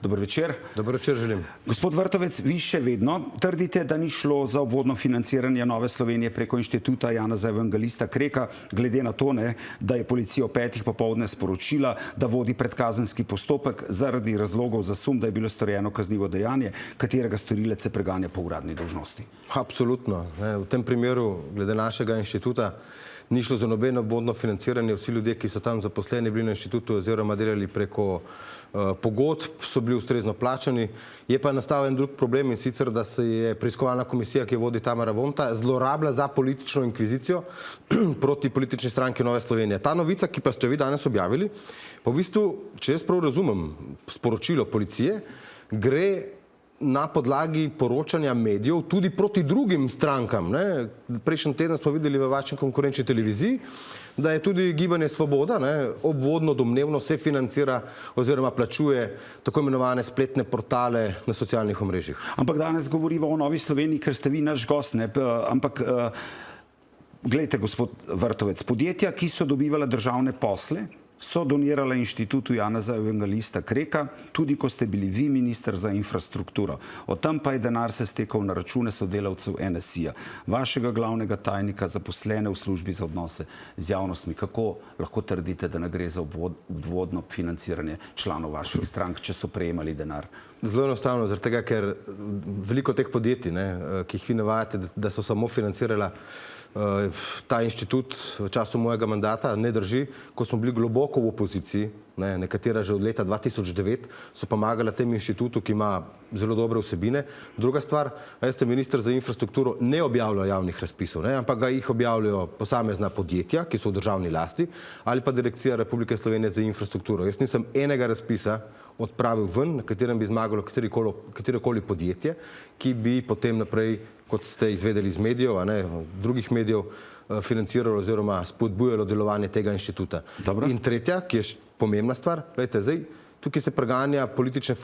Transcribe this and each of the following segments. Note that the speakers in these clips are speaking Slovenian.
Dober večer. Dober večer želim. Gospod Vrtovec, vi še vedno trdite, da ni šlo za obvodno financiranje Nove Slovenije preko inštituta Janeza Evangelista Kreka, glede na to, da je policija o 5. popoldne sporočila, da vodi predkazenski postopek zaradi razlogov za sum, da je bilo storjeno kaznivo dejanje, katerega storilec se preganja po uradni dolžnosti. Absolutno. V tem primeru, glede našega inštituta, ni šlo za nobeno obvodno financiranje. Vsi ljudje, ki so tam zaposleni bili na inštitutu oziroma delali preko pogodb, so bili ustrezno plačani. Je pa nastal en drug problem, in sicer, da se je preiskovalna komisija, ki jo vodi Tamara Vonta, zlorabila za politično inkvizicijo proti politični stranki Nove Slovenije. Ta novica, ki pa ste jo vi danes objavili, pa v bistvu, če jaz prav razumem sporočilo policije, gre na podlagi poročanja medijev tudi proti drugim strankam. Prejšnji teden smo videli v vaši konkurenčni televiziji, da je tudi Gibanje Svoboda obvodno domnevno se financira oziroma plačuje tako imenovane spletne portale na socialnih omrežjih. Ampak danes govorimo o Novi Sloveniji, ker ste vi naš gost, ampak glejte, gospod Vrtovec, podjetja, ki so dobivala državne posle, so donirala inštitutu Janeza Evangelista Kreka, tudi ko ste bili vi minister za infrastrukturo. Od tam pa je denar se stekal na račune sodelavcev NSI-ja, vašega glavnega tajnika, zaposlene v službi za odnose z javnostmi. Kako lahko trdite, da ne gre za obvodno financiranje članov vaših strank, če so prejemali denar? Zelo enostavno, zaradi tega, ker veliko teh podjetij, ki jih vi navajate, da so samo financirala ta inštitut v času mojega mandata, ne drži. Ko smo bili globoko v opoziciji, nekatera že od leta 2009, so pomagala tem inštitutu, ki ima zelo dobre vsebine. Druga stvar, veste, minister za infrastrukturo ne objavlja javnih razpisov, ampak ga jih objavljajo posamezna podjetja, ki so v državni lasti, ali pa Direkcija Republike Slovenije za infrastrukturo. Jaz nisem enega razpisa odpravil ven, na katerem bi zmagalo katerokoli podjetje, ki bi potem naprej, kot ste izvedeli iz medijev, drugih medijev, financiralo oziroma spodbujalo delovanje tega inštituta. In tretja, ki je pomembna stvar, gledajte, zdaj tukaj se preganja politične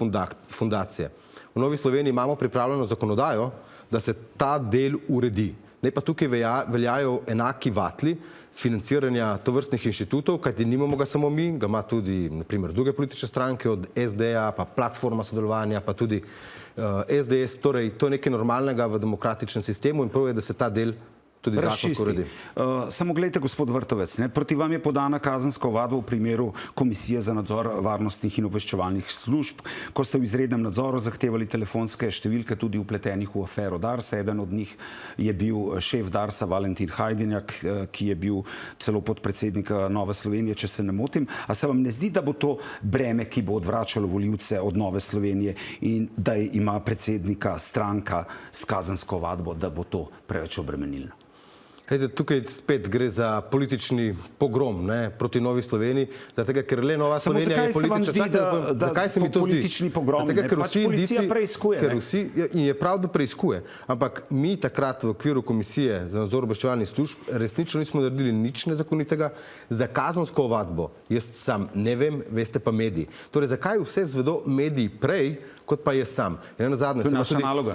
fundacije. V Novi Sloveniji imamo pripravljeno zakonodajo, da se ta del uredi. Ne pa tukaj veljajo enaki vatli financiranja tovrstnih inštitutov, kajti nimamo ga samo mi, ga ima tudi, naprimer, druge politične stranke, od SD-ja, pa Platforma sodelovanja, pa tudi SDS. Torej, to je nekaj normalnega v demokratičnem sistemu in prav je, da se ta del tudi zakonsko uredi. Samo gledajte, gospod Vrtovec, proti vam je podana kazenska ovadba v primeru Komisije za nadzor varnostnih in obveščevalnih služb, ko ste v izrednem nadzoru zahtevali telefonske številke tudi vpletenih v afero Darsa. Eden od njih je bil šef Darsa Valentin Hajdinjak, ki je bil celo podpredsednik Nove Slovenije, če se ne motim. A se vam ne zdi, da bo to breme, ki bo odvračalo volivce od Nove Slovenije in da ima predsednika stranka s kazensko ovadbo, da bo to preveč obremenilno? Tukaj spet gre za politični pogrom proti Novi Sloveniji, zato ker le Nova Slovenija je politična. Zakaj se mi to zdi? Politični pogrom, pač policija preiskuje. In je prav, da preiskuje. Ampak mi takrat v okviru Komisije za nadzor obveščevalnih služb resnično nismo naredili nič nezakonitega. Za kazensko ovadbo jaz sam ne vem, veste pa mediji. Torej, zakaj vse zvedo mediji prej, kot pa jaz sam? In nazadnje,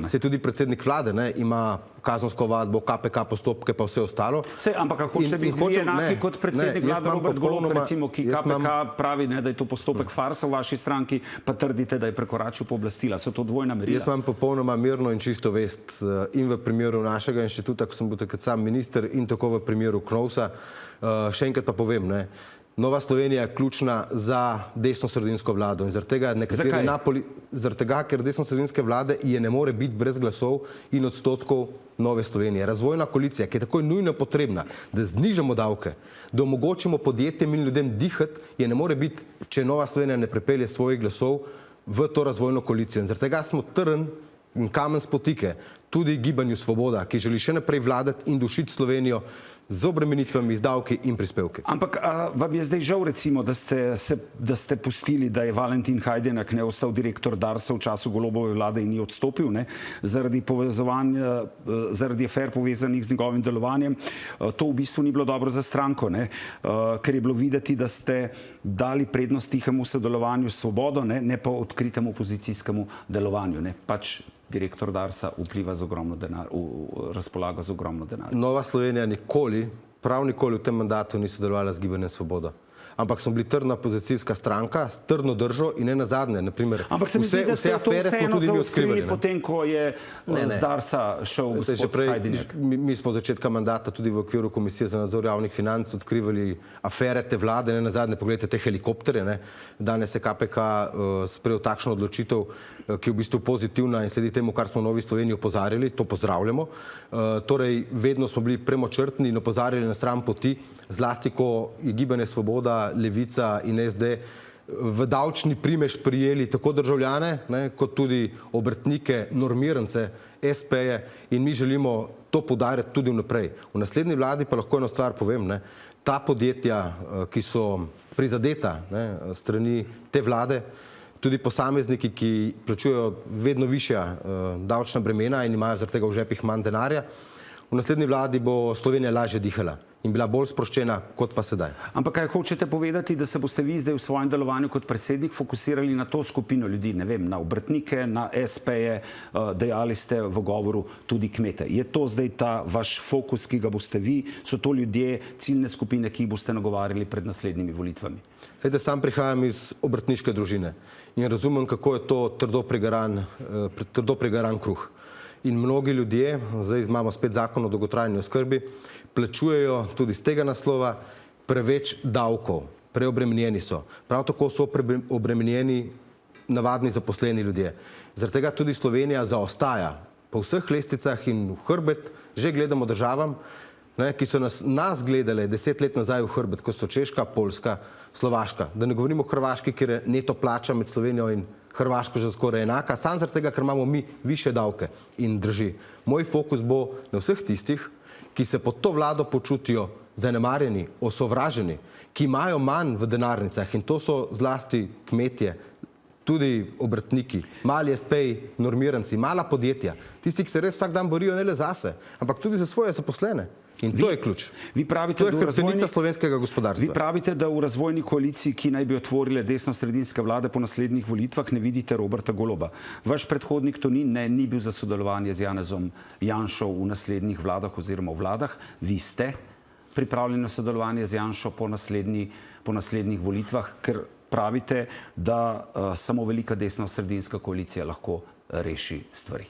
se tudi predsednik vlade ima kazensko ovadbo, KPK postopke, pa vse ostalo. Ampak hoče biti vi enaki kot predsednik vlade Robert Golob, recimo, ki KPK pravi, da je to postopek farsa v vaši stranki, pa trdite, da je prekoračil pooblastila. So to dvojna merila? Jaz imam popolnoma mirno in čisto vest in v primeru našega inštituta, ko sem bil takrat sam minister, in tako v primeru Knovsa. Še enkrat pa povem, Nova Slovenija je ključna za desno-sredinsko vlado in zaradi tega, ker desno-sredinske vlade je ne more biti brez glasov in odstotkov Nove Slovenije. Razvojna koalicija, ki je tako nujno potrebna, da znižamo davke, da omogočimo podjetjem in ljudem dihati, je ne more biti, če Nova Slovenija ne prepelje svojih glasov v to razvojno koalicijo. In zaradi tega smo trn in kamen spotike tudi Gibanju Svoboda, ki želi še naprej vladati in dušiti Slovenijo z obremenitvami, z davki in prispevki. Ampak vam je zdaj žal, recimo, da ste pustili, da je Valentin Hajdinjak ostal direktor Darsa v času Golobove vlade in ni odstopil, zaradi povezovanja, zaradi afer povezanih z njegovim delovanjem. To v bistvu ni bilo dobro za stranko, ker je bilo videti, da ste dali prednost tihemu sodelovanju s Svobodo, ne pa odkritemu opozicijskemu delovanju. Pač direktor Darsa vpliva z ogromno denar, razpolaga z ogromno denar. Nova Slovenija nikoli, prav nikoli v tem mandatu ni sodelovala z Gibanjem Svoboda. ampak smo bili trdna opozicijska stranka s trdno držo in ne nazadnje. Ampak se mi zdi, da vse afere smo tudi mi odkrivali. Potem, ko je z Darsa šel gospod Hajdinjak. Mi smo od začetka mandata tudi v okviru Komisije za nadzor javnih financ odkrivali afere te vlade, ne nazadnje pogledajte te helikopterje. Ne. Danes je KPK sprejel takšno odločitev, ki je v bistvu pozitivna in sledi temu, kar smo v Novi Sloveniji opozarjali, to pozdravljamo. Torej, vedno smo bili premočrtni in opozarjali na stran poti, zlasti, ko je Gibanje Svoboda, Levica in SD v davčni primež prijeli tako državljane, ne, kot tudi obrtnike, normirance, SP-je in mi želimo to poudarjati tudi vnaprej. V naslednji vladi pa lahko eno stvar povem, ne, ta podjetja, ki so prizadeta, ne, strani te vlade, tudi posamezniki, ki plačujejo vedno višja davčna bremena in imajo zaradi tega v žepih manj denarja, v naslednji vladi bo Slovenija lažje dihala in bila bolj sproščena, kot pa sedaj. Ampak kaj hočete povedati, da se boste vi zdaj v svojem delovanju kot predsednik fokusirali na to skupino ljudi, ne vem, na obrtnike, na SP-je, dejali ste v govoru tudi kmete. Je to zdaj ta vaš fokus, ki ga boste vi, so to ljudje, ciljne skupine, ki jih boste nagovarjali pred naslednjimi volitvami? Glejte, sam prihajam iz obrtniške družine in razumem, kako je to trdo prigaran kruh. In mnogi ljudje, zdaj imamo spet zakon o dolgotrajni oskrbi, plačujejo tudi z tega naslova preveč davkov, preobremenjeni so. Prav tako so obremenjeni navadni zaposleni ljudje. Zaradi tega tudi Slovenija zaostaja po vseh lestvicah in v hrbet že gledamo državam, ne, ki so nas gledale 10 let nazaj v hrbet, kot so Češka, Poljska, Slovaška. Da ne govorimo o Hrvaški, kjer je neto plača med Slovenijo in Hrvaško že skoraj enaka, samo zaradi tega, ker imamo mi više davke. In drži. Moj fokus bo na vseh tistih, ki se pod to vlado počutijo zanemarjeni, osovraženi, ki imajo manj v denarnicah in to so zlasti kmetje, tudi obrtniki, mali SP-ji, normiranci, mala podjetja, tisti, ki se res vsak dan borijo ne le zase, ampak tudi za svoje zaposlene. In to je ključ. To je hrbtenica slovenskega gospodarstva. Vi pravite, da v razvojni koaliciji, ki naj bi otvorile desno-sredinske vlade po naslednjih volitvah, ne vidite Roberta Goloba. Vaš predhodnik Tonin ni bil za sodelovanje z Janezom Janšo v naslednjih vladah oziroma v vladah. Vi ste pripravljeni na sodelovanje z Janšo po naslednjih volitvah, ker pravite, da samo velika desno-sredinska koalicija lahko reši stvari.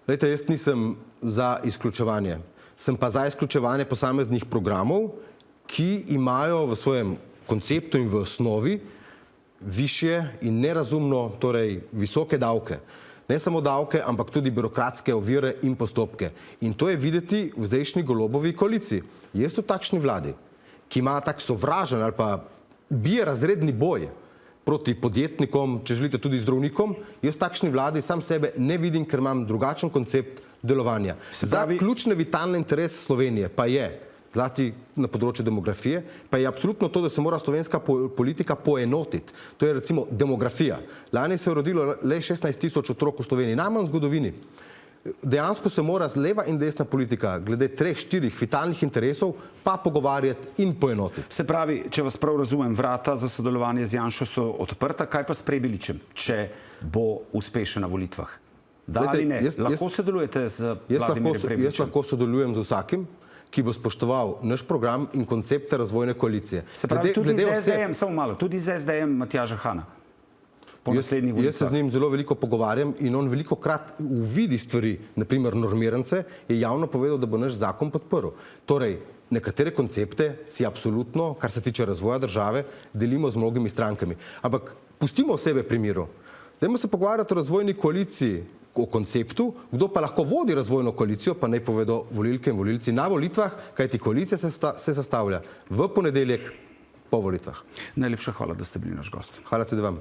Glejte, jaz nisem za izključevanje. Sem pa za izključevanje posameznih programov, ki imajo v svojem konceptu in v osnovi višje in nerazumno, torej visoke davke. Ne samo davke, ampak tudi birokratske ovire in postopke. In to je videti v zdajšnji Golobovi koaliciji. Jaz v takšni vladi, ki ima tak sovražen ali pa bije razredni boj proti podjetnikom, če želite tudi zdravnikom, jaz v takšni vladi sam sebe ne vidim, ker imam drugačen koncept delovanja. Za ključne vitalne interese Slovenije pa je, zlasti na področju demografije, pa je absolutno to, da se mora slovenska politika poenotiti. To je recimo demografija. Lani se je rodilo le 16.000 otrok v Sloveniji, najmanj v zgodovini. Dejansko se mora leva in desna politika glede 3-4 vitalnih interesov pa pogovarjati in poenotiti. Se pravi, če vas prav razumem, vrata za sodelovanje z Janšo so odprta, kaj pa s Prebiličem, če bo uspešen na volitvah? Da ali ne? Lahko sodelujete z Vladimirjem Prebiličem? Jaz lahko sodelujem z vsakim, ki bo spoštoval naš program in koncepte razvojne koalicije. Se pravi, tudi z SDM, samo malo, tudi z SDM Matjaža Hana. Jaz se z njim zelo veliko pogovarjam in on veliko krat uvidi stvari, naprimer normirance, je javno povedal, da bo naš zakon podprl. Torej, nekatere koncepte si absolutno, kar se tiče razvoja države, delimo z mnogimi strankami. Ampak pustimo sebe pri miru. Dajmo se pogovarjati o razvojni koaliciji, o konceptu, kdo pa lahko vodi razvojno koalicijo, pa naj povedo volilke in volilci na volitvah, kajti koalicija se sestavlja v ponedeljek po volitvah. Najlepša hvala, da ste bili naš gost. Hvala tudi vam.